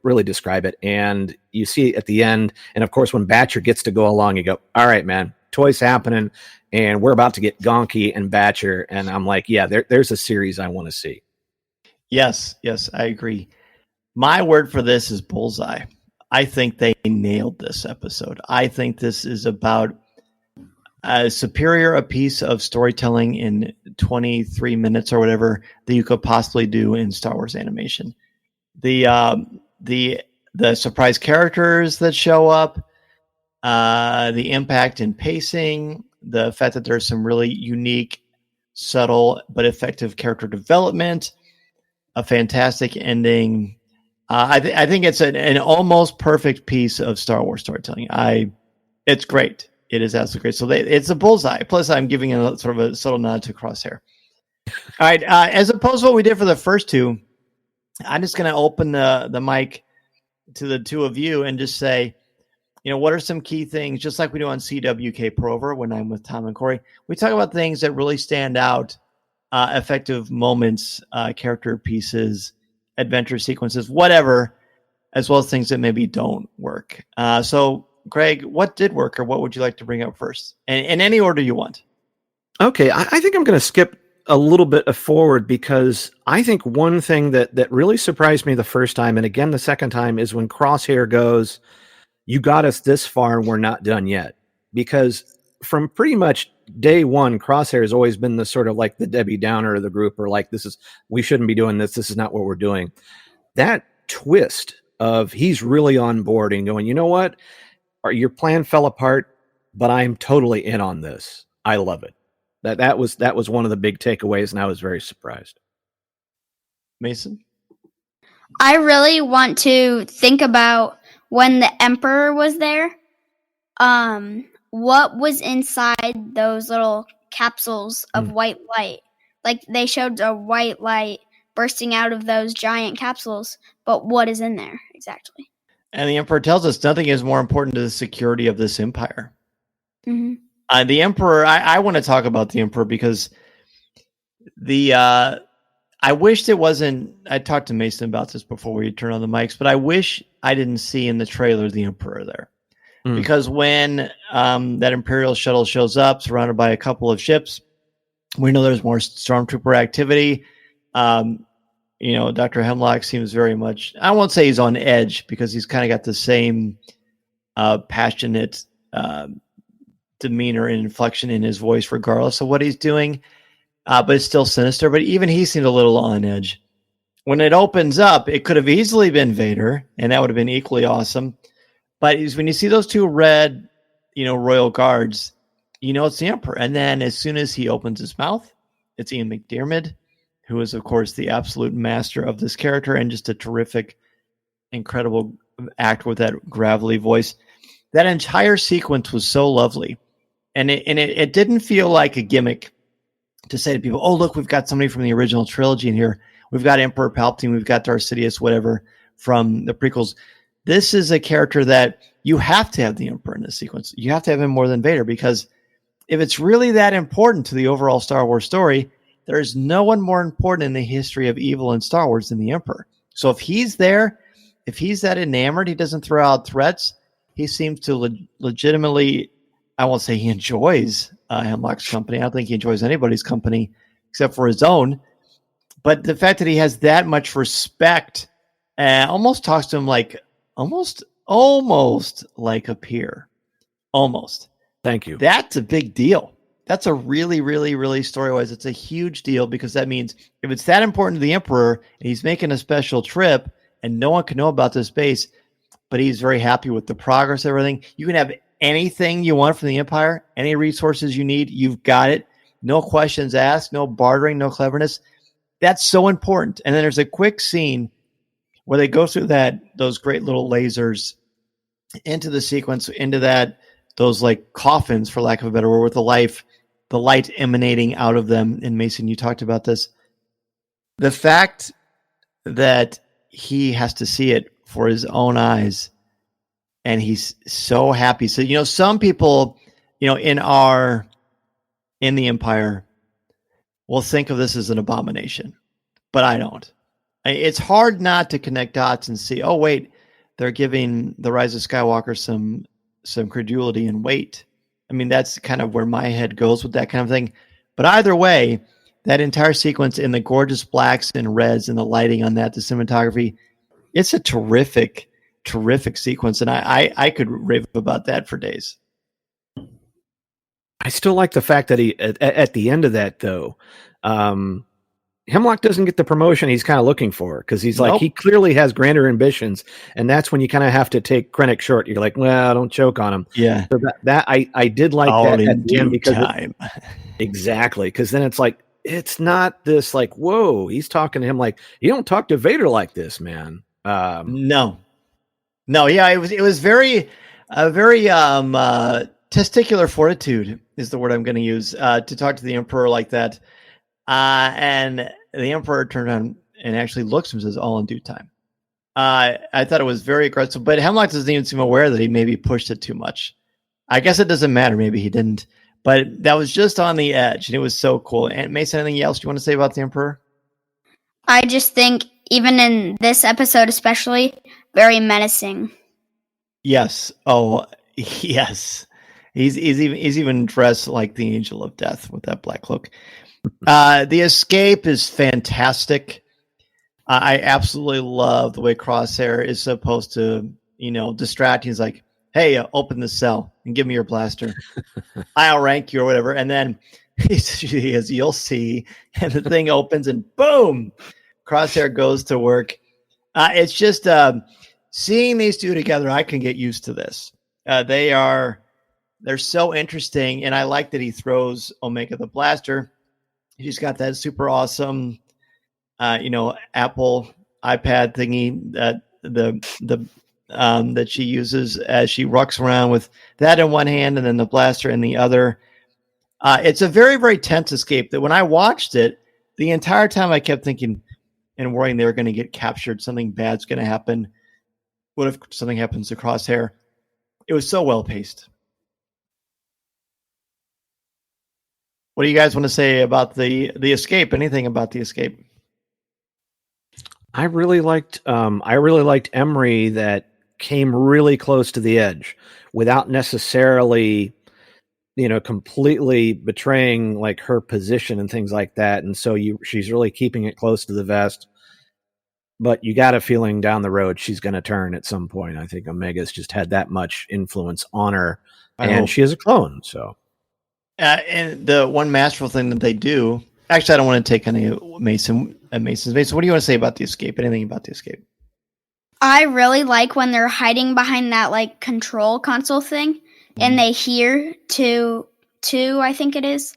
really describe it. And you see at the end, and of course, when Batcher gets to go along, you go, all right, man, toys happening, and we're about to get Gonky and Batcher. And I'm like, yeah, there's a series I want to see. Yes, I agree. My word for this is bullseye. I think they nailed this episode. I think this is about as superior a piece of storytelling in 23 minutes or whatever that you could possibly do in Star Wars animation. The surprise characters that show up, the impact in pacing, the fact that there's some really unique, subtle, but effective character development, a fantastic ending. I think it's an almost perfect piece of Star Wars storytelling. It's great. It is absolutely great. So it's a bullseye. Plus, I'm giving a sort of a subtle nod to Crosshair. All right. As opposed to what we did for the first two, I'm just going to open the mic to the two of you and just say, what are some key things, just like we do on CWK Pour-Over when I'm with Tom and Corey. We talk about things that really stand out, effective moments, character pieces, adventure sequences, whatever, as well as things that maybe don't work. So, Greg, what did work, or what would you like to bring up first? And in any order you want. Okay, I think I'm going to skip a little bit forward, because I think one thing that really surprised me the first time, and again the second time, is when Crosshair goes, you got us this far and we're not done yet. Because from pretty much day one, Crosshair has always been the sort of like the Debbie Downer of the group, or like, we shouldn't be doing this is not what we're doing. That twist of he's really on board and going, you know what? Your plan fell apart, but I'm totally in on this. I love it. That was one of the big takeaways, and I was very surprised. Mason? I really want to think about when the Emperor was there. What was inside those little capsules of white light? Like, they showed a white light bursting out of those giant capsules, but what is in there exactly? And the Emperor tells us nothing is more important to the security of this empire. Mm-hmm. The Emperor, I want to talk about the Emperor because I wished it wasn't, I talked to Mason about this before we turned on the mics, but I wish I didn't see in the trailer the Emperor there. Mm. Because when that Imperial shuttle shows up, surrounded by a couple of ships, we know there's more Stormtrooper activity. Dr. Hemlock seems very much, I won't say he's on edge, because he's kind of got the same passionate demeanor and inflection in his voice, regardless of what he's doing. But it's still sinister. But even he seemed a little on edge. When it opens up, it could have easily been Vader, and that would have been equally awesome. But when you see those two red, royal guards, it's the Emperor. And then as soon as he opens his mouth, it's Ian McDiarmid, who is, of course, the absolute master of this character and just a terrific, incredible actor with that gravelly voice. That entire sequence was so lovely. And it didn't feel like a gimmick to say to people, oh, look, we've got somebody from the original trilogy in here. We've got Emperor Palpatine. We've got Darth Sidious, whatever, from the prequels. This is a character that you have to have the Emperor in this sequence. You have to have him more than Vader, because if it's really that important to the overall Star Wars story, there is no one more important in the history of evil in Star Wars than the Emperor. So if he's there, if he's that enamored, he doesn't throw out threats. He seems to legitimately, I won't say he enjoys Hemlock's company. I don't think he enjoys anybody's company except for his own. But the fact that he has that much respect and almost talks to him like almost like a peer. Almost. Thank you. That's a big deal. That's a really, really, really story-wise, it's a huge deal, because that means if it's that important to the Emperor and he's making a special trip and no one can know about this base, but he's very happy with the progress, everything, you can have anything you want from the Empire, any resources you need, you've got it. No questions asked, no bartering, no cleverness. That's so important. And then there's a quick scene where they go through those great little lasers into the sequence, into those like coffins, for lack of a better word, with the light emanating out of them. And Mason, you talked about this. The fact that he has to see it for his own eyes, and he's so happy. So, some people, in the Empire will think of this as an abomination, but I don't. It's hard not to connect dots and see, oh, wait, they're giving The Rise of Skywalker some credulity and weight. I mean, that's kind of where my head goes with that kind of thing. But either way, that entire sequence in the gorgeous blacks and reds and the lighting on that, the cinematography, it's a terrific, terrific sequence. And I could rave about that for days. I still like the fact that he, at the end of that, though, Hemlock doesn't get the promotion he's kind of looking for, because he's like, he clearly has grander ambitions, and that's when you kind of have to take Krennic short. You're like, well, don't choke on him. Yeah. So that I did like all that in at the end, because time. Exactly, because then it's like, it's not this like, whoa, he's talking to him like, you don't talk to Vader like this, man. No, yeah, it was very testicular fortitude is the word I'm going to use to talk to the Emperor like that. And the Emperor turned on and actually looks and says, all in due time. I thought it was very aggressive, but Hemlock doesn't even seem aware that he maybe pushed it too much. I guess it doesn't matter. Maybe he didn't, but that was just on the edge, and it was so cool. And Mason, anything else you want to say about the Emperor? I just think, even in this episode especially, very menacing. Yes. Oh, yes. He's even dressed like the Angel of Death with that black cloak. The escape is fantastic. I absolutely love the way Crosshair is supposed to, distract. He's like, hey, open the cell and give me your blaster. I'll rank you or whatever. And then you'll see, and the thing opens and boom, Crosshair goes to work. It's just seeing these two together, I can get used to this. They're so interesting, and I like that he throws Omega the blaster. She's got that super awesome, Apple iPad thingy that she uses as she rucks around with that in one hand and then the blaster in the other. It's a very, very tense escape that when I watched it, the entire time I kept thinking and worrying they were going to get captured. Something bad's going to happen. What if something happens to Crosshair? It was so well paced. What do you guys want to say about the escape? Anything about the escape? I really liked Emery, that came really close to the edge without necessarily, completely betraying like her position and things like that. And so she's really keeping it close to the vest. But you got a feeling down the road she's going to turn at some point. I think Omega's just had that much influence on her, and she is a clone. So, and the one masterful thing that they do. Actually, I don't want to take any Mason's. Mason, what do you want to say about the escape? Anything about the escape? I really like when they're hiding behind that like control console thing, and they hear two, I think it is,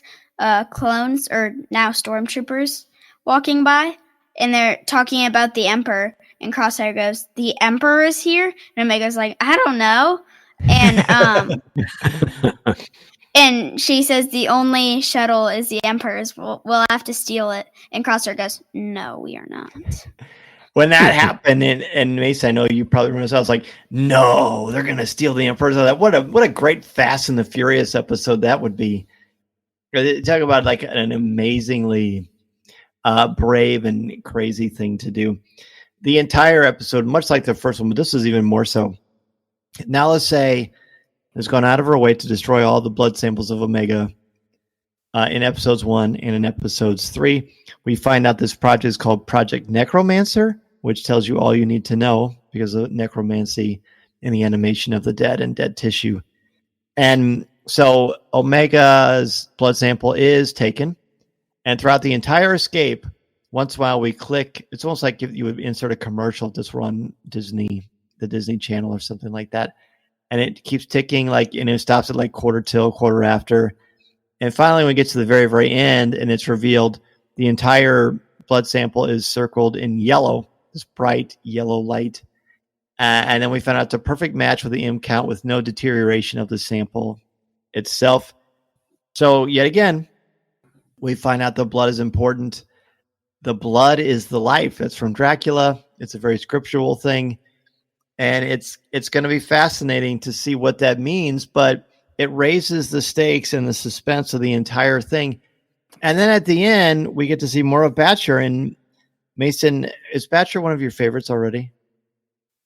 clones or now stormtroopers walking by. And they're talking about the Emperor, and Crosshair goes, "The Emperor is here?" And Omega's like, "I don't know." And and she says, "The only shuttle is the Emperor's. We'll have to steal it." And Crosshair goes, "No, we are not." When that happened, and Mason, I know you probably remember this, I was like, "No, they're going to steal the Emperor's." What a great Fast and the Furious episode that would be. Talk about like an amazingly brave and crazy thing to do. The entire episode, much like the first one, but this is even more so. Now let's say has gone out of her way to destroy all the blood samples of Omega in episodes 1 and in episodes 3. We find out this project is called Project Necromancer, which tells you all you need to know because of necromancy in the animation of the dead and dead tissue. And so Omega's blood sample is taken. And throughout the entire escape, once in a while we click. It's almost like if you would insert a commercial just run the Disney Channel or something like that. And it keeps ticking, and it stops at like quarter till, quarter after. And finally, when we get to the very, very end and it's revealed, the entire blood sample is circled in yellow, this bright yellow light. And then we found out it's a perfect match with the M count with no deterioration of the sample itself. So yet again, we find out the blood is important. The blood is the life. That's from Dracula. It's a very scriptural thing. And it's going to be fascinating to see what that means, but it raises the stakes and the suspense of the entire thing. And then at the end, we get to see more of Batcher. And Mason, is Batcher one of your favorites already?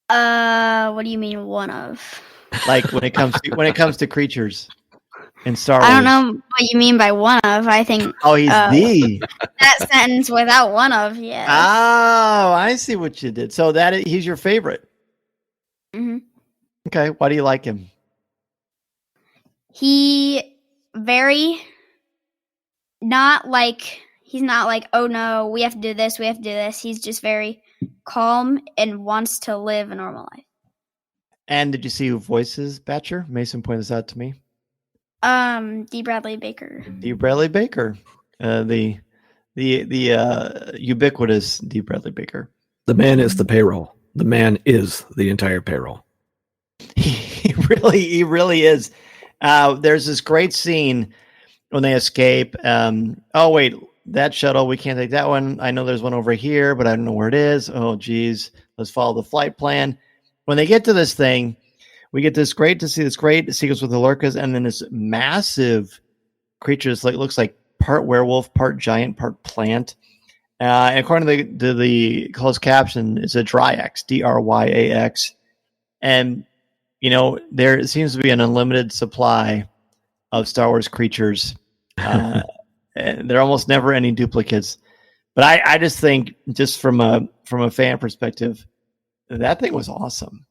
What do you mean one of? Like when it comes to creatures in Star Wars. I don't know what you mean by one of. I think. Oh, he's the. That sentence without one of, yes. Oh, I see what you did. So he's your favorite. Mm-hmm. Okay, why do you like him? He's not like, oh no, we have to do this, we have to do this. He's just very calm and wants to live a normal life. And did you see who voices Batcher? Mason pointed this out to me. D. Bradley Baker. D. Bradley Baker. The ubiquitous D. Bradley Baker. The man is the payroll. The man is the entire payroll. He really is. There's this great scene when they escape. Oh, wait, that shuttle, we can't take that one. I know there's one over here, but I don't know where it is. Oh, geez. Let's follow the flight plan. When they get to this thing, we get this great sequence with the Lurkas, and then this massive creature that looks like part werewolf, part giant, part plant. And according to the closed caption, it's a Dryax, Dryax. And, there seems to be an unlimited supply of Star Wars creatures. And there are almost never any duplicates. But I just think, just from a fan perspective, that thing was awesome.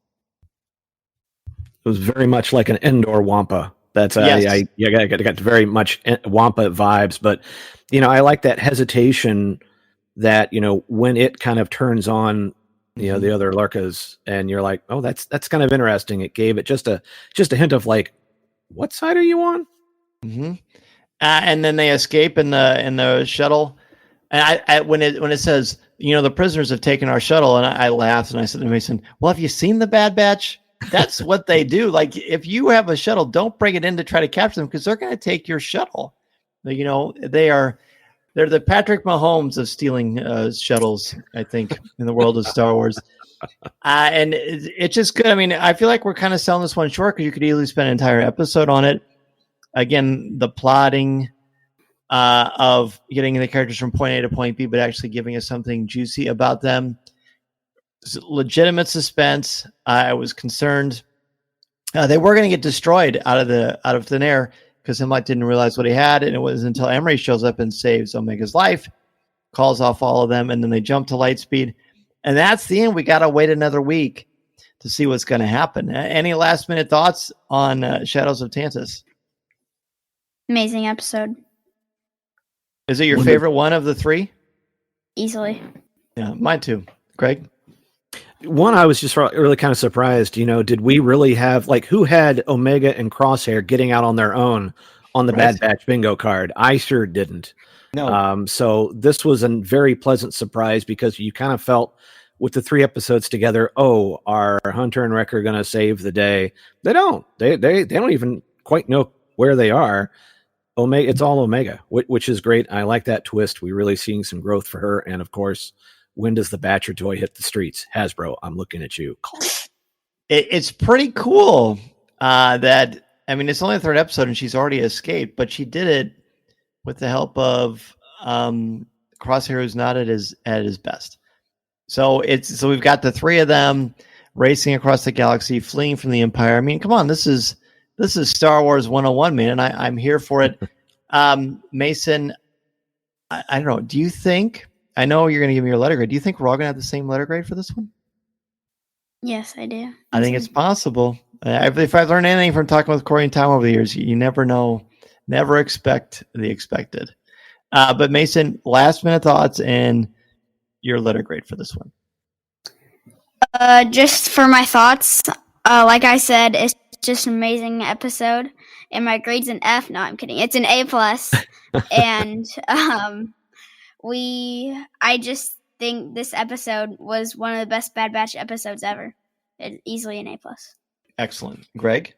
It was very much like an Endor Wampa. That's yes. I got very much Wampa vibes, but I like that hesitation that when it kind of turns on the other Lurkas, and you're like, oh, that's kind of interesting. It gave it just a hint of like, what side are you on? Mm-hmm. And then they escape in the shuttle. And I when it says, the prisoners have taken our shuttle, and I laughed and I said to Mason, well, have you seen the Bad Batch? That's what they do. Like, if you have a shuttle, don't bring it in to try to capture them, because they're going to take your shuttle. They're the Patrick Mahomes of stealing shuttles, I think, in the world of Star Wars. And it's just good. I mean, I feel like we're kind of selling this one short, because you could easily spend an entire episode on it. Again, the plotting of getting the characters from point A to point B, but actually giving us something juicy about them. legitimate suspense. I was concerned they were going to get destroyed out of thin air because Hemlock didn't realize what he had, and it was until Emery shows up and saves Omega's life, calls off all of them, and then they jump to light speed. And that's the end. We got to wait another week to see what's going to happen. Any last minute thoughts on Shadows of Tantiss? Amazing episode. Is it your favorite one of the three? Easily. Yeah, mine too. Greg? One, I was just really kind of surprised, did we really have, who had Omega and Crosshair getting out on their own on the Bad Batch bingo card? I sure didn't. No. So this was a very pleasant surprise because you kind of felt with the 3 episodes together, are Hunter and Wrecker going to save the day? They don't. They don't even quite know where they are. Omega, it's all Omega, which is great. I like that twist. We're really seeing some growth for her. And of course, when does the Batcher toy hit the streets? Hasbro, I'm looking at you. It's pretty cool that, it's only the 3rd episode and she's already escaped, but she did it with the help of Crosshair, who's not at his best. So we've got the 3 of them racing across the galaxy, fleeing from the Empire. Come on, this is Star Wars 101, man, and I'm here for it. Mason, I don't know. Do you think? I know you're going to give me your letter grade. Do you think we're all going to have the same letter grade for this one? Yes, I do. I think it's possible. If I've learned anything from talking with Corey and Tom over the years, you never know. Never expect the expected. But Mason, last minute thoughts and your letter grade for this one. Just for my thoughts, like I said, it's just an amazing episode. And my grade's an F. No, I'm kidding. It's an A+. And I just think this episode was one of the best Bad Batch episodes ever. It's easily an A+. Excellent. Greg?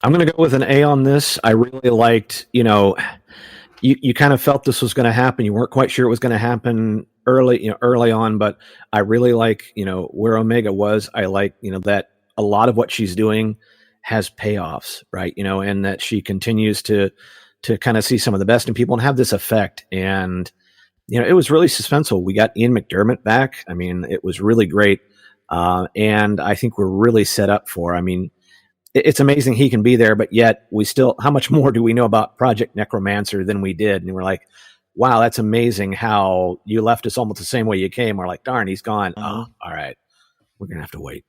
I'm going to go with an A on this. I really liked, you kind of felt this was going to happen. You weren't quite sure it was going to happen early on, but I really like, where Omega was. I like, that a lot of what she's doing has payoffs, right? And that she continues to kind of see some of the best in people and have this effect. And, it was really suspenseful. We got Ian McDermott back. It was really great. And I think we're really set up for, it's amazing he can be there, but yet how much more do we know about Project Necromancer than we did? And we're like, wow, that's amazing how you left us almost the same way you came. We're like, darn, he's gone. Oh, all right. We're going to have to wait.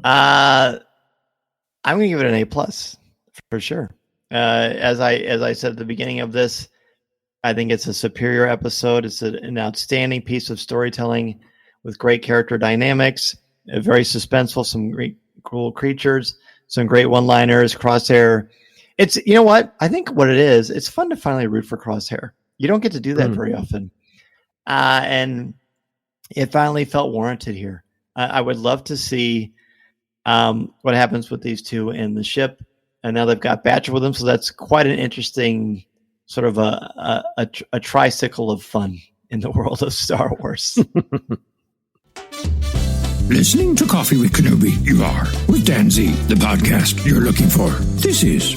I'm going to give it an A+ for sure. As I said at the beginning of this, I think it's a superior episode. It's an outstanding piece of storytelling with great character dynamics, very suspenseful, some great cool creatures, some great one-liners. Crosshair, it's, you know what? I think what it is, it's fun to finally root for Crosshair. You don't get to do that very often. And it finally felt warranted here. I would love to see what happens with these two in the ship. And now they've got Batcher with them. So that's quite an interesting sort of a tricycle of fun in the world of Star Wars. Listening to Coffee with Kenobi, you are, with Dan Z, the podcast you're looking for. This is...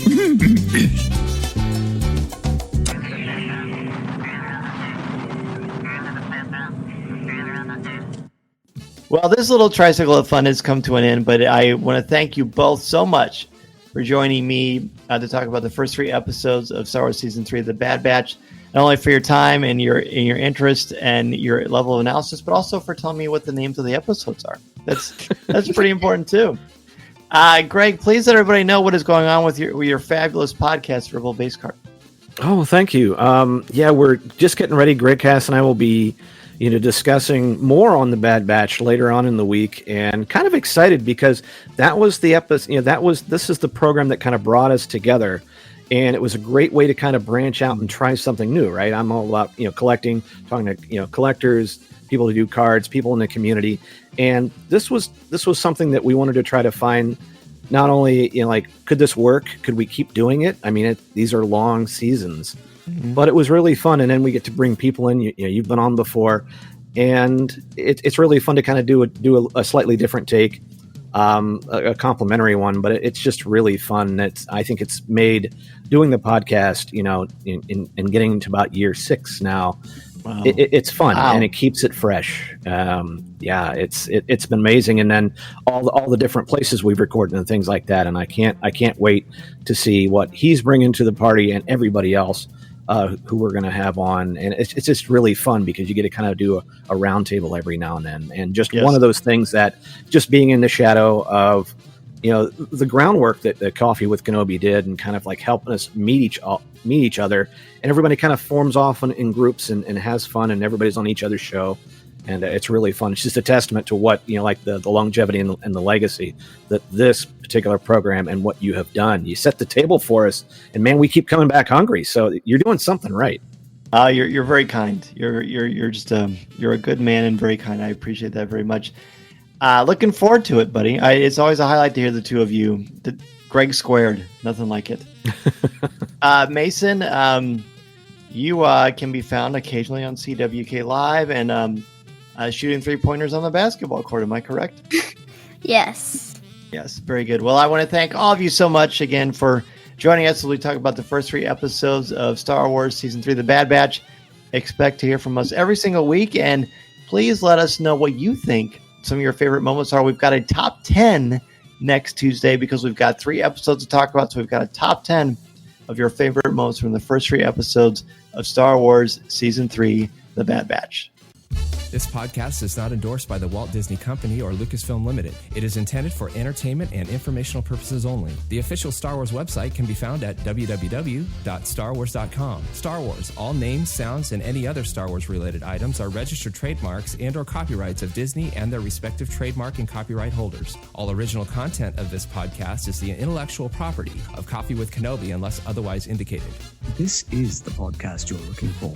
Well, this little tricycle of fun has come to an end, but I want to thank you both so much for joining me to talk about the first 3 episodes of Star Wars Season 3 of The Bad Batch. Not only for your time and your interest and your level of analysis, but also for telling me what the names of the episodes are. That's pretty important too. Greg, please let everybody know what is going on with your fabulous podcast, Rebel Base Card. Oh, thank you. Yeah, we're just getting ready. Greg Cass and I will be, discussing more on the Bad Batch later on in the week, and kind of excited because that was the episode. This is the program that kind of brought us together. And it was a great way to kind of branch out and try something new, right? I'm all about, collecting, talking to, collectors, people who do cards, people in the community. And this was something that we wanted to try to find, not only, could this work? Could we keep doing it? These are long seasons, but it was really fun. And then we get to bring people in, you've been on before, and it's really fun to kind of do a slightly different take. A complimentary one, but it's just really fun. I think it's made doing the podcast, in getting to about year 6 now. Wow. It's fun and it keeps it fresh. yeah, it's been amazing. And then all the different places we've recorded and things like that. And I can't wait to see what he's bringing to the party and everybody else who we're going to have on. And it's just really fun because you get to kind of do a round table every now and then. And just one of those things that just being in the shadow of, the groundwork that Coffee with Kenobi did and kind of like helping us meet each other, and everybody kind of forms off in groups and has fun, and everybody's on each other's show. And it's really fun. It's just a testament to what, like the longevity and the legacy that this particular program and what you have done. You set the table for us, and man, we keep coming back hungry. So you're doing something right. You're very kind. You're just you're a good man and very kind. I appreciate that very much. Looking forward to it, buddy. It's always a highlight to hear the two of you. Greg squared, nothing like it. Mason, you can be found occasionally on CWK Live and shooting 3-pointers on the basketball court. Am I correct? Yes. Yes, very good. Well, I want to thank all of you so much again for joining us as we talk about the first 3 episodes of Star Wars Season 3, The Bad Batch. Expect to hear from us every single week, and please let us know what you think some of your favorite moments are. We've got a top 10 next Tuesday because we've got 3 episodes to talk about, so we've got a top 10 of your favorite moments from the first 3 episodes of Star Wars Season 3, The Bad Batch. This podcast is not endorsed by the Walt Disney Company or Lucasfilm Limited. It is intended for entertainment and informational purposes only. The official Star Wars website can be found at www.starwars.com. Star Wars, all names, sounds, and any other Star Wars related items are registered trademarks and/or copyrights of Disney and their respective trademark and copyright holders. All original content of this podcast is the intellectual property of Coffee with Kenobi unless otherwise indicated. This is the podcast you're looking for.